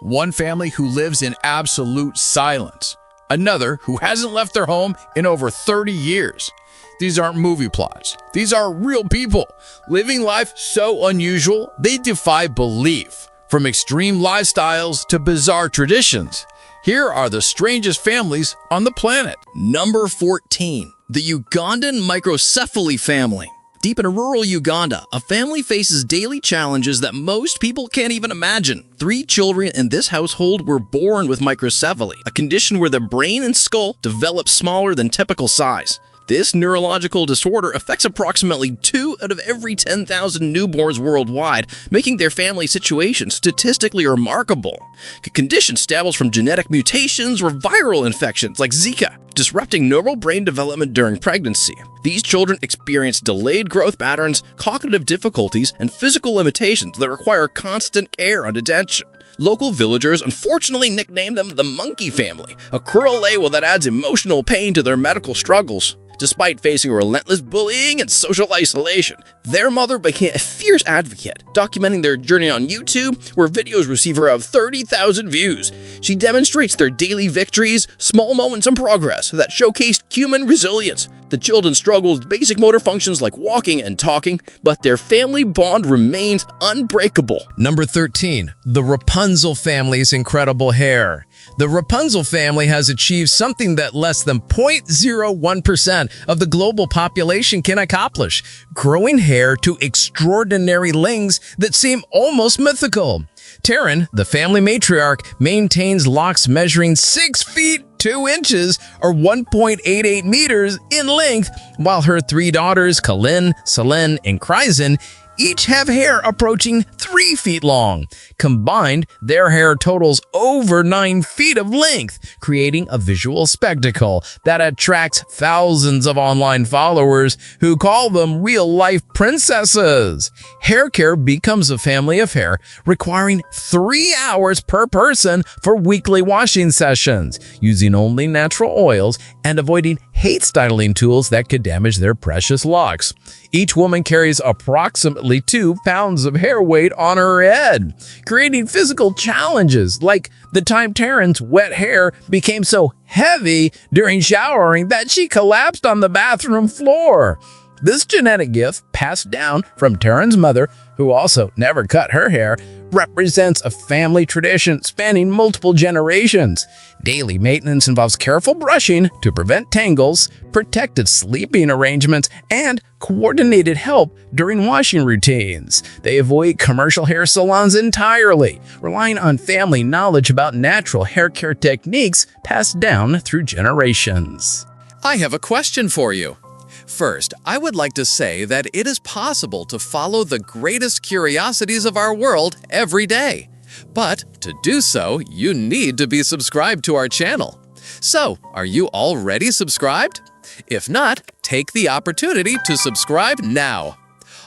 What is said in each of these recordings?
One family who lives in absolute silence. Another who hasn't left their home in over 30 years. These aren't movie plots. These are real people living life so unusual they defy belief. From extreme lifestyles to bizarre traditions, here are the strangest families on the planet. Number 14. The Ugandan microcephaly family. Deep in rural Uganda, a family faces daily challenges that most people can't even imagine. 3 children in this household were born with microcephaly, a condition where the brain and skull develop smaller than typical size. This neurological disorder affects approximately 2 out of every 10,000 newborns worldwide, making their family situation statistically remarkable. The condition stems from genetic mutations or viral infections like Zika, disrupting normal brain development during pregnancy. These children experience delayed growth patterns, cognitive difficulties, and physical limitations that require constant care and attention. Local villagers unfortunately nicknamed them the monkey family, a cruel label that adds emotional pain to their medical struggles. Despite facing relentless bullying and social isolation, their mother became a fierce advocate, documenting their journey on YouTube, where videos receive around 30,000 views. She demonstrates their daily victories, small moments of progress that showcased human resilience. The children struggle with basic motor functions like walking and talking, but their family bond remains unbreakable. Number 13. The Rapunzel family's incredible hair. The Rapunzel family has achieved something that less than 0.01% of the global population can accomplish: growing hair to extraordinary lengths that seem almost mythical. Taryn, the family matriarch, maintains locks measuring 6 feet 2 inches or 1.88 meters in length, while her 3 daughters, Kalin, Selene, and Kryzen, each have hair approaching 3 feet long. Combined, their hair totals over 9 feet of length, creating a visual spectacle that attracts thousands of online followers who call them real-life princesses. Hair care becomes a family affair, requiring 3 hours per person for weekly washing sessions, using only natural oils and avoiding hate styling tools that could damage their precious locks. Each woman carries approximately 2 pounds of hair weight on her head, creating physical challenges like the time Taryn's wet hair became so heavy during showering that she collapsed on the bathroom floor. This genetic gift, passed down from Taryn's mother, who also never cut her hair, represents a family tradition spanning multiple generations. Daily maintenance involves careful brushing to prevent tangles, protected sleeping arrangements, and coordinated help during washing routines. They avoid commercial hair salons entirely, relying on family knowledge about natural hair care techniques passed down through generations. I have a question for you. First, I would like to say that it is possible to follow the greatest curiosities of our world every day. But to do so, you need to be subscribed to our channel. So, are you already subscribed? If not, take the opportunity to subscribe now.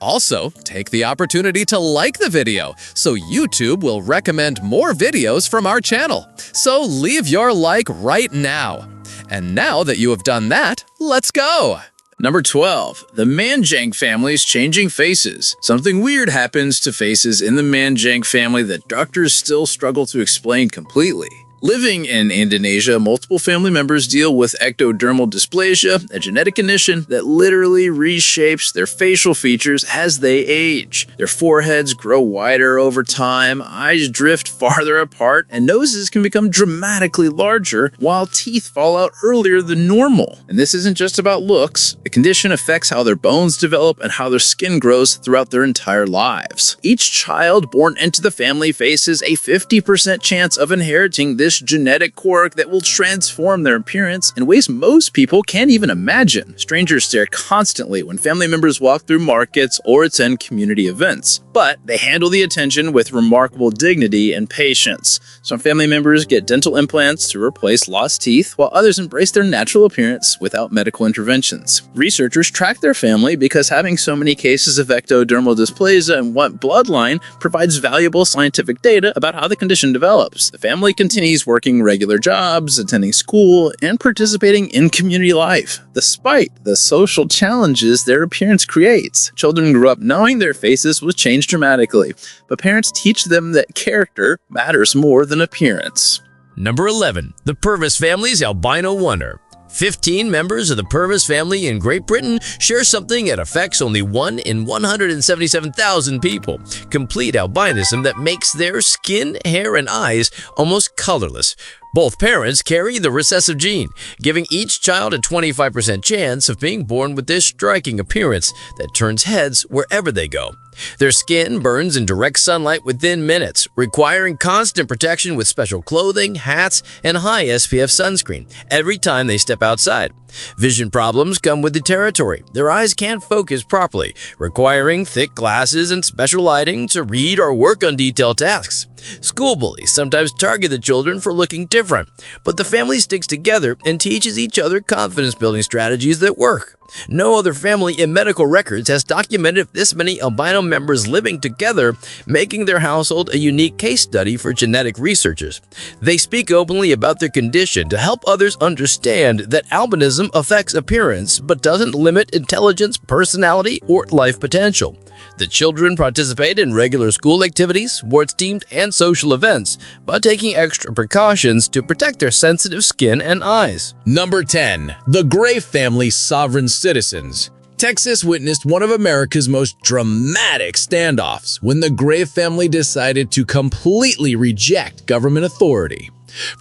Also, take the opportunity to like the video, so YouTube will recommend more videos from our channel. So leave your like right now. And now that you have done that, let's go! Number 12. The Manjang family's changing faces. Something weird happens to faces in the Manjang family that doctors still struggle to explain completely. Living in Indonesia, multiple family members deal with ectodermal dysplasia, a genetic condition that literally reshapes their facial features as they age. Their foreheads grow wider over time, eyes drift farther apart, and noses can become dramatically larger, while teeth fall out earlier than normal. And this isn't just about looks. The condition affects how their bones develop and how their skin grows throughout their entire lives. Each child born into the family faces a 50% chance of inheriting this genetic quirk that will transform their appearance in ways most people can't even imagine. Strangers stare constantly when family members walk through markets or attend community events, but they handle the attention with remarkable dignity and patience. Some family members get dental implants to replace lost teeth, while others embrace their natural appearance without medical interventions. Researchers track their family because having so many cases of ectodermal dysplasia in one bloodline provides valuable scientific data about how the condition develops. The family continues families working regular jobs, attending school, and participating in community life. Despite the social challenges their appearance creates, children grew up knowing their faces will change dramatically, but parents teach them that character matters more than appearance. Number 11. The Purvis family's albino wonder. 15 members of the Purvis family in Great Britain share something that affects only 1 in 177,000 people: complete albinism that makes their skin, hair, and eyes almost colorless. Both parents carry the recessive gene, giving each child a 25% chance of being born with this striking appearance that turns heads wherever they go. Their skin burns in direct sunlight within minutes, requiring constant protection with special clothing, hats, and high SPF sunscreen every time they step outside. Vision problems come with the territory. Their eyes can't focus properly, requiring thick glasses and special lighting to read or work on detailed tasks. School bullies sometimes target the children for looking different, but the family sticks together and teaches each other confidence-building strategies that work. No other family in medical records has documented this many albino members living together, making their household a unique case study for genetic researchers. They speak openly about their condition to help others understand that albinism affects appearance but doesn't limit intelligence, personality, or life potential. The children participate in regular school activities, sports teams, and social events by taking extra precautions to protect their sensitive skin and eyes. Number 10. The Gray family's sovereign citizens. Texas witnessed one of America's most dramatic standoffs when the Gray family decided to completely reject government authority.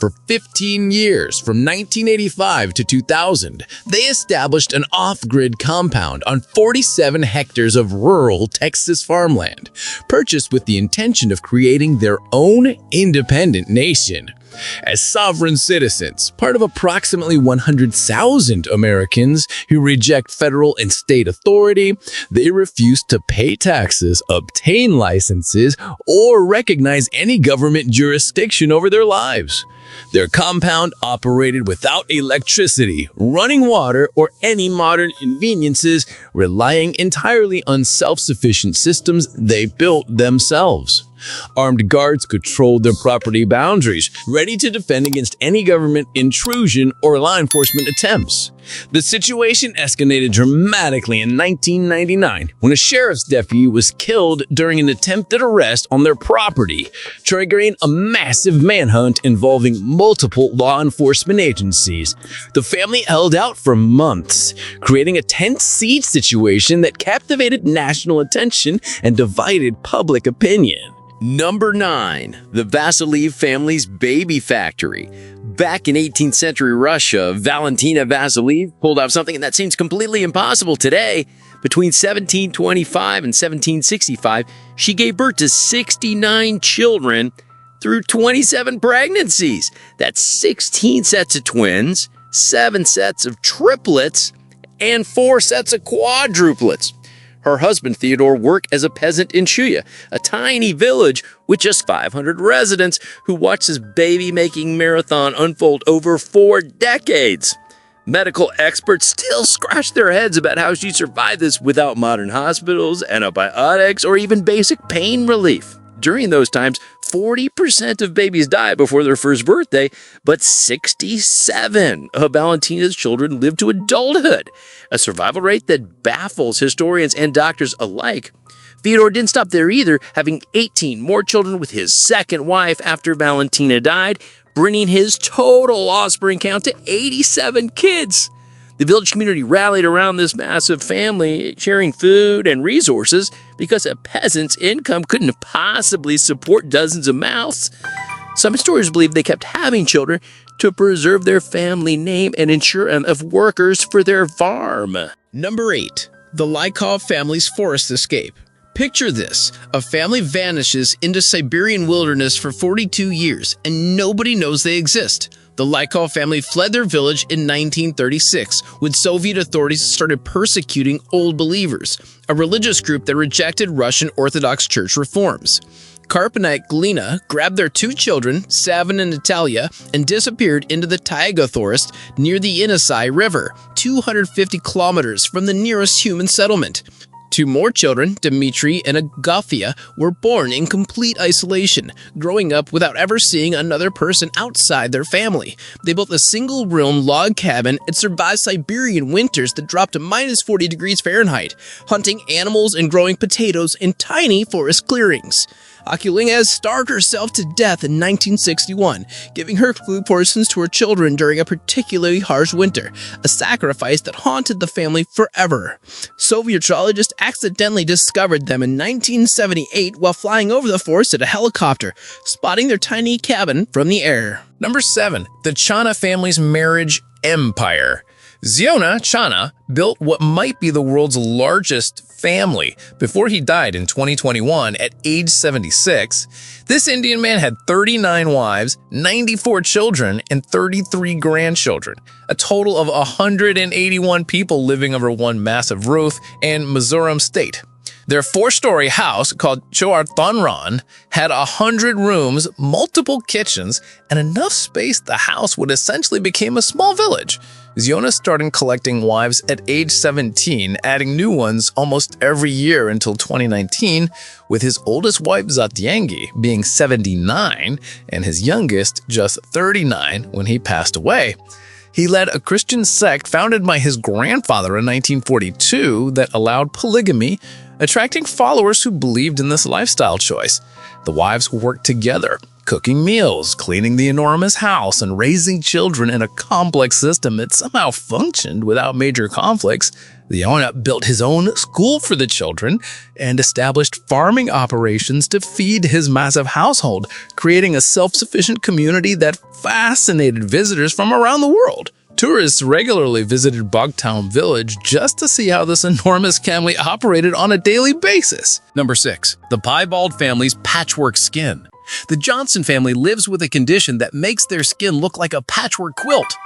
For 15 years, from 1985 to 2000, they established an off-grid compound on 47 hectares of rural Texas farmland, purchased with the intention of creating their own independent nation. As sovereign citizens, part of approximately 100,000 Americans who reject federal and state authority, they refuse to pay taxes, obtain licenses, or recognize any government jurisdiction over their lives. Their compound operated without electricity, running water, or any modern conveniences, relying entirely on self-sufficient systems they built themselves. Armed guards controlled their property boundaries, ready to defend against any government intrusion or law enforcement attempts. The situation escalated dramatically in 1999 when a sheriff's deputy was killed during an attempted arrest on their property, triggering a massive manhunt involving multiple law enforcement agencies. The family held out for months, creating a tense siege situation that captivated national attention and divided public opinion. Number 9. The Vasilev family's baby factory. Back in 18th century Russia, Valentina Vasilev pulled off something that seems completely impossible today. Between 1725 and 1765, she gave birth to 69 children through 27 pregnancies. That's 16 sets of twins, 7 sets of triplets, and 4 sets of quadruplets. Her husband, Theodore, worked as a peasant in Shuya, a tiny village with just 500 residents, who watched this baby-making marathon unfold over 4 decades. Medical experts still scratch their heads about how she survived this without modern hospitals, antibiotics, or even basic pain relief. During those times, 40% of babies die before their first birthday, but 67 of Valentina's children live to adulthood, a survival rate that baffles historians and doctors alike. Theodore didn't stop there either, having 18 more children with his second wife after Valentina died, bringing his total offspring count to 87 kids. The village community rallied around this massive family, sharing food and resources because a peasant's income couldn't possibly support dozens of mouths. Some historians believe they kept having children to preserve their family name and ensure enough workers for their farm. Number 8. The Lykov family's forest escape. Picture this: a family vanishes into Siberian wilderness for 42 years and nobody knows they exist. The Lykov family fled their village in 1936 when Soviet authorities started persecuting Old Believers, a religious group that rejected Russian Orthodox Church reforms. Karp and Glina grabbed their 2 children, Savin and Natalia, and disappeared into the taiga forest near the Yenisei River, 250 kilometers from the nearest human settlement. Two more children, Dmitri and Agafia, were born in complete isolation, growing up without ever seeing another person outside their family. They built a single-room log cabin and survived Siberian winters that dropped to minus 40 degrees Fahrenheit, hunting animals and growing potatoes in tiny forest clearings. Akulinga starved herself to death in 1961, giving her food portions to her children during a particularly harsh winter, a sacrifice that haunted the family forever. Soviet geologists accidentally discovered them in 1978 while flying over the forest in a helicopter, spotting their tiny cabin from the air. Number 7. The Chana family's marriage empire. Ziona Chana built what might be the world's largest family before he died in 2021 at age 76. This Indian man had 39 wives, 94 children, and 33 grandchildren, a total of 181 people living under one massive roof in Mizoram state. Their 4-story house, called Choar Thonran, had 100 rooms, multiple kitchens, and enough space the house would essentially become a small village. Ziona started collecting wives at age 17, adding new ones almost every year until 2019, with his oldest wife Zatyangi being 79 and his youngest just 39 when he passed away. He led a Christian sect founded by his grandfather in 1942 that allowed polygamy, attracting followers who believed in this lifestyle choice. The wives worked together, cooking meals, cleaning the enormous house, and raising children in a complex system that somehow functioned without major conflicts. The owner built his own school for the children and established farming operations to feed his massive household, creating a self-sufficient community that fascinated visitors from around the world. Tourists regularly visited Bogtown Village just to see how this enormous family operated on a daily basis. Number 6. The piebald family's patchwork skin. The Johnson family lives with a condition that makes their skin look like a patchwork quilt.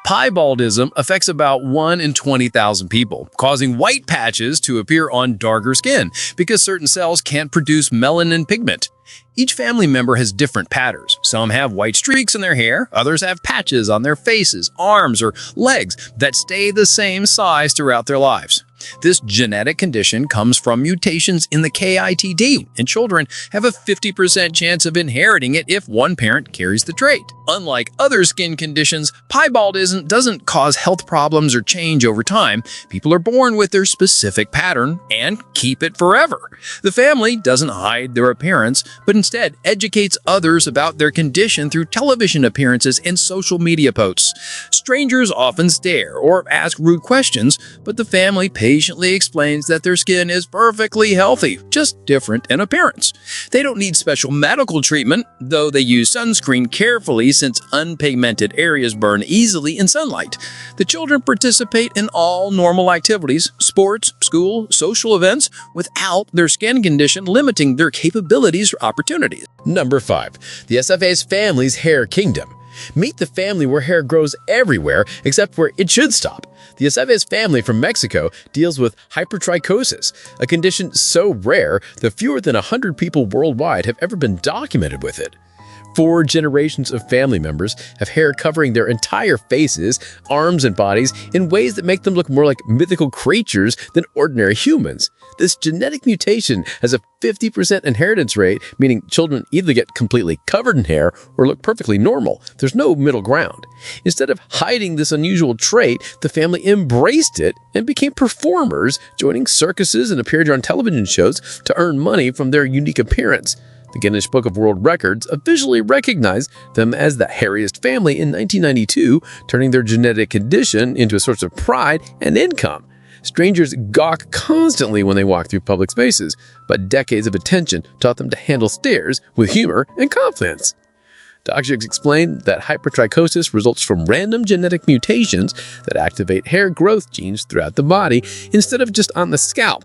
Piebaldism affects about 1 in 20,000 people, causing white patches to appear on darker skin because certain cells can't produce melanin pigment. Each family member has different patterns. Some have white streaks in their hair, others have patches on their faces, arms, or legs that stay the same size throughout their lives. This genetic condition comes from mutations in the KITD, and children have a 50% chance of inheriting it if one parent carries the trait. Unlike other skin conditions, piebaldism doesn't cause health problems or change over time. People are born with their specific pattern and keep it forever. The family doesn't hide their appearance, but instead educates others about their condition through television appearances and social media posts. Strangers often stare or ask rude questions, but the family patiently explains that their skin is perfectly healthy, just different in appearance. They don't need special medical treatment, though they use sunscreen carefully since unpigmented areas burn easily in sunlight. The children participate in all normal activities, sports, school, social events, without their skin condition limiting their capabilities or opportunities. Number 5. The SFA's family's hair kingdom. Meet the family where hair grows everywhere except where it should stop. The Aceves family from Mexico deals with hypertrichosis, a condition so rare that fewer than 100 people worldwide have ever been documented with it. 4 generations of family members have hair covering their entire faces, arms, and bodies in ways that make them look more like mythical creatures than ordinary humans. This genetic mutation has a 50% inheritance rate, meaning children either get completely covered in hair or look perfectly normal. There's no middle ground. Instead of hiding this unusual trait, the family embraced it and became performers, joining circuses and appeared on television shows to earn money from their unique appearance. The Guinness Book of World Records officially recognized them as the hairiest family in 1992, turning their genetic condition into a source of pride and income. Strangers gawk constantly when they walk through public spaces, but decades of attention taught them to handle stares with humor and confidence. Doctors explained that hypertrichosis results from random genetic mutations that activate hair growth genes throughout the body instead of just on the scalp.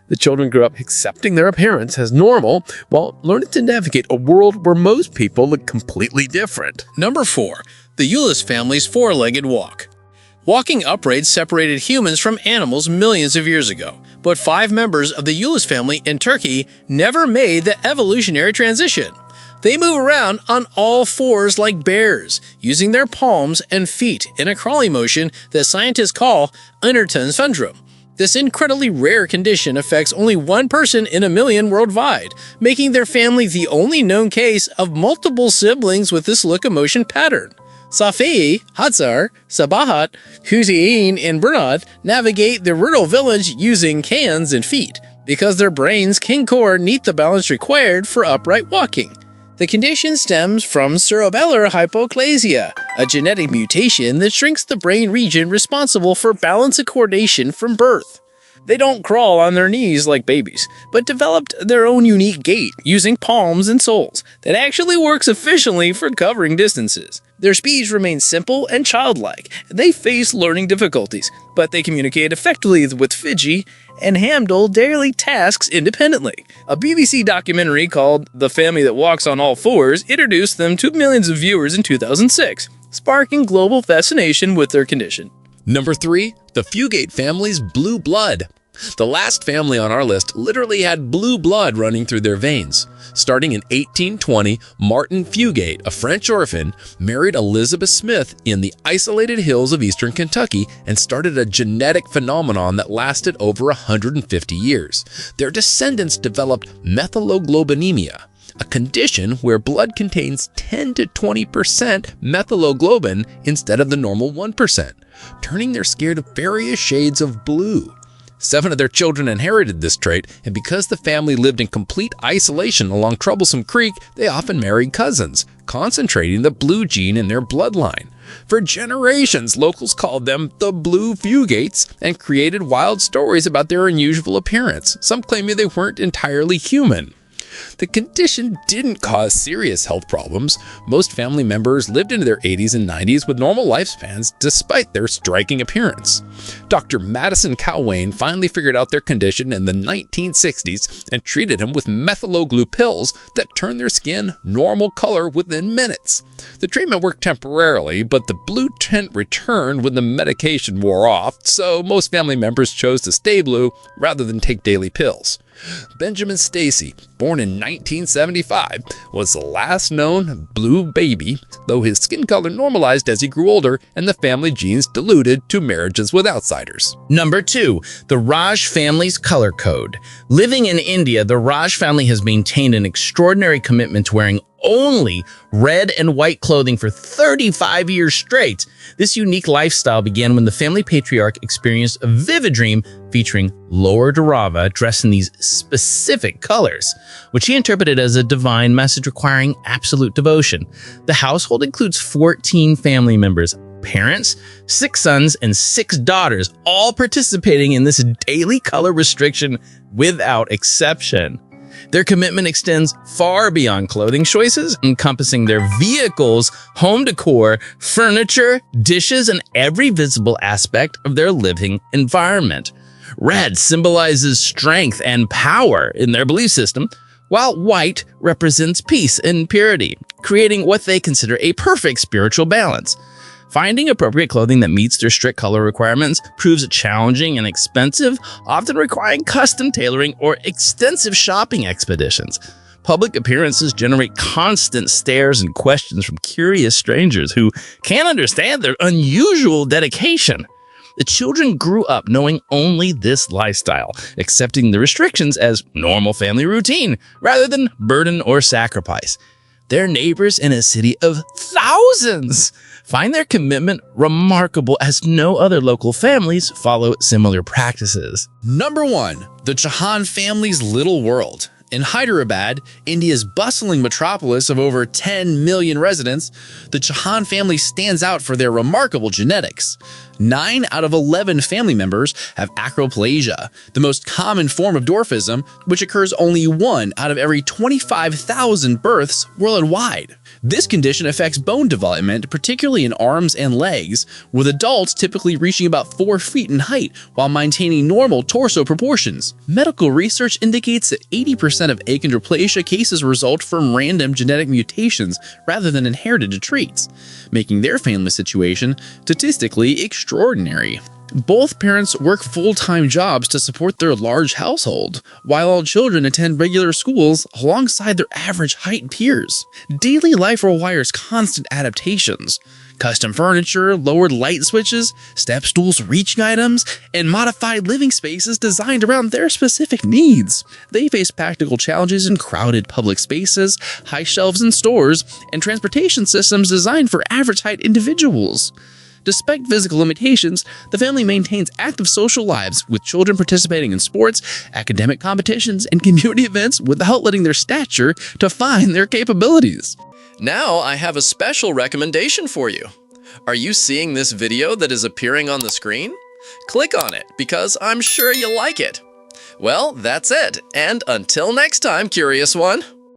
The children grew up accepting their appearance as normal while learning to navigate a world where most people look completely different. Number 4. The Ulis family's four-legged walk. Walking upright separated humans from animals millions of years ago, but 5 members of the Ulis family in Turkey never made the evolutionary transition. They move around on all fours like bears, using their palms and feet in a crawling motion that scientists call Unnerton syndrome. This incredibly rare condition affects only 1 person in a million worldwide, making their family the only known case of multiple siblings with this locomotion pattern. Safi, Hatzar, Sabahat, Hussein, and Bernard navigate the rural village using hands and feet, because their brains can coordinate the balance required for upright walking. The condition stems from cerebellar hypoplasia, a genetic mutation that shrinks the brain region responsible for balance and coordination from birth. They don't crawl on their knees like babies, but developed their own unique gait using palms and soles that actually works efficiently for covering distances. Their speech remains simple and childlike, and they face learning difficulties, but they communicate effectively with Fiji and handle daily tasks independently. A BBC documentary called The Family That Walks on All Fours introduced them to millions of viewers in 2006, sparking global fascination with their condition. Number 3, the Fugate family's blue blood. The last family on our list literally had blue blood running through their veins. Starting in 1820, Martin Fugate, a French orphan, married Elizabeth Smith in the isolated hills of eastern Kentucky and started a genetic phenomenon that lasted over 150 years. Their descendants developed methyloglobinemia, a condition where blood contains 10 to 20% methyloglobin instead of the normal 1%, turning their skin to various shades of blue. 7 of their children inherited this trait, and because the family lived in complete isolation along Troublesome Creek, they often married cousins, concentrating the blue gene in their bloodline. For generations, locals called them the Blue Fugates and created wild stories about their unusual appearance, some claiming they weren't entirely human. The condition didn't cause serious health problems. Most family members lived into their 80s and 90s with normal lifespans despite their striking appearance. Dr. Madison Calwain finally figured out their condition in the 1960s and treated them with methyloglu pills that turned their skin normal color within minutes. The treatment worked temporarily, but the blue tint returned when the medication wore off, so most family members chose to stay blue rather than take daily pills. Benjamin Stacy, born in 1975, was the last known blue baby, though his skin color normalized as he grew older and the family genes diluted to marriages with outsiders. Number 2, the Raj family's color code. Living in India, the Raj family has maintained an extraordinary commitment to wearing only red and white clothing for 35 years straight. This unique lifestyle began when the family patriarch experienced a vivid dream featuring Lord Rava dressed in these specific colors, which he interpreted as a divine message requiring absolute devotion. The household includes 14 family members, parents, 6 sons, and 6 daughters, all participating in this daily color restriction without exception. Their commitment extends far beyond clothing choices, encompassing their vehicles, home decor, furniture, dishes, and every visible aspect of their living environment. Red symbolizes strength and power in their belief system, while white represents peace and purity, creating what they consider a perfect spiritual balance. Finding appropriate clothing that meets their strict color requirements proves challenging and expensive, often requiring custom tailoring or extensive shopping expeditions. Public appearances generate constant stares and questions from curious strangers who can't understand their unusual dedication. The children grew up knowing only this lifestyle, accepting the restrictions as normal family routine rather than burden or sacrifice. Their neighbors in a city of thousands find their commitment remarkable, as no other local families follow similar practices. Number 1. The Chauhan family's little world. In Hyderabad, India's bustling metropolis of over 10 million residents, the Chauhan family stands out for their remarkable genetics. 9 out of 11 family members have acroplasia, the most common form of dwarfism, which occurs only 1 out of every 25,000 births worldwide. This condition affects bone development, particularly in arms and legs, with adults typically reaching about 4 feet in height while maintaining normal torso proportions. Medical research indicates that 80% of achondroplasia cases result from random genetic mutations rather than inherited traits, making their family situation statistically extraordinary. Both parents work full-time jobs to support their large household, while all children attend regular schools alongside their average height peers. Daily life requires constant adaptations. Custom furniture, lowered light switches, step stools, reaching items, and modified living spaces designed around their specific needs. They face practical challenges in crowded public spaces, high shelves in stores, and transportation systems designed for average height individuals. Despite physical limitations, the family maintains active social lives, with children participating in sports, academic competitions, and community events without letting their stature define their capabilities. Now I have a special recommendation for you. Are you seeing this video that is appearing on the screen? Click on it because I'm sure you'll like it. Well, that's it, and until next time, Curious One.